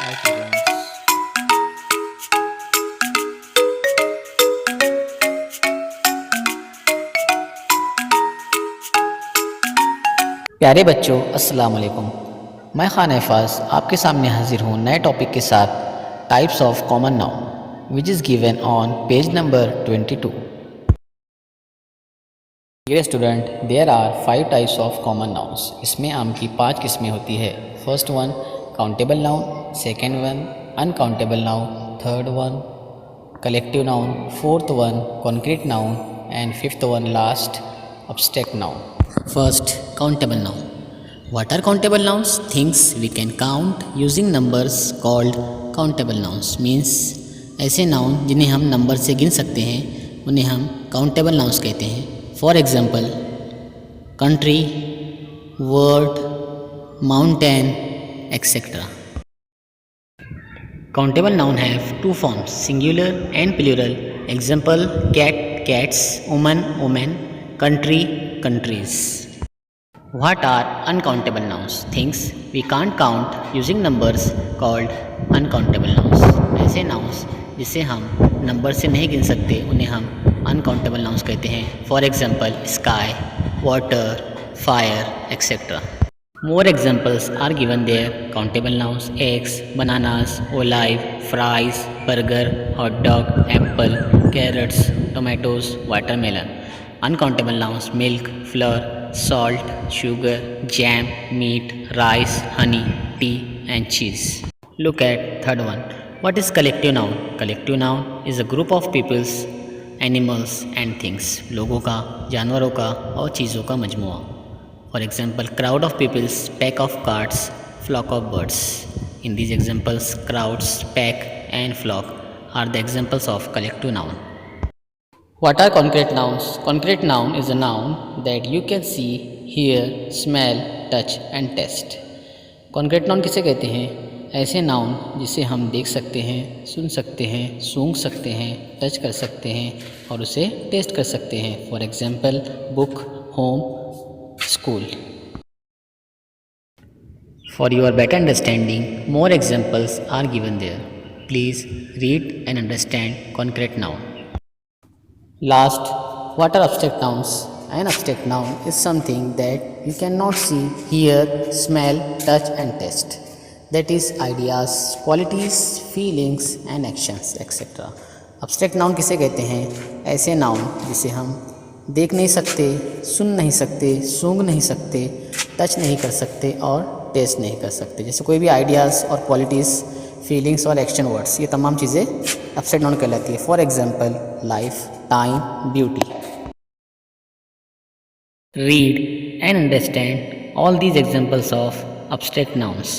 Hi students. प्यारे बच्चों, अस्सलाम वालेकुम। मैं खान अहफाज आपके सामने हाजिर हूँ नए टॉपिक के साथ, types of common noun, which is given on page number 22। Dear student, there are 5 types of common nouns. इसमें आम की 5 किस्में होती है। First one countable noun, second one uncountable noun, third one collective noun, fourth one concrete noun and fifth one last abstract noun. First, countable noun. What are countable nouns? Things we can count using numbers called countable nouns. Means ऐसे noun जिन्हें हम number से गिन सकते हैं उन्हें हम countable nouns कहते हैं. For example country, word, mountain, etcetera. Countable noun have two forms, singular and plural. Example cat, cats, woman, women, country, countries. What are uncountable nouns? Things we can't count using numbers called uncountable nouns. ऐसे nouns जिसे हम number से नहीं गिन सकते उन्हें हम uncountable nouns कहते हैं. For example sky, water, fire, etc. More examples are given there. Countable nouns: eggs, bananas, olive, fries, burger, hot dog, apple, carrots, tomatoes, watermelon. Uncountable nouns: milk, flour, salt, sugar, jam, meat, rice, honey, tea and cheese. Look at third one. What is collective noun? Collective noun is a group of peoples, animals and things. लोगों का, जानवरों का और चीज़ों का मजमुआ. For example, crowd of peoples, pack of carts, flock of birds. In these examples, crowds, pack and flock are the examples of collective noun. What are concrete nouns? Concrete noun is a noun that you can see, hear, smell, touch and taste. Concrete noun किसे कहते हैं? ऐसे noun जिसे हम देख सकते हैं, सुन सकते हैं, सूंघ सकते हैं, टच कर सकते हैं और उसे टेस्ट कर सकते हैं. For example book, home, school. For your better understanding, more examples are given there. Please read and understand concrete noun. Last, what are abstract nouns? An abstract noun is something that you cannot see, hear, smell, touch and taste. That is ideas, qualities, feelings and actions etc. Abstract noun किसे कहते हैं? ऐसे noun जिसे हम देख नहीं सकते, सुन नहीं सकते, सूंघ नहीं सकते, टच नहीं कर सकते और टेस्ट नहीं कर सकते. जैसे कोई भी आइडियाज़ और क्वालिटीज़, फीलिंग्स और एक्शन वर्ड्स, ये तमाम चीज़ें एब्स्ट्रैक्ट नाउन कहलाती है. For example life, time, beauty. Read and understand all these examples of abstract nouns.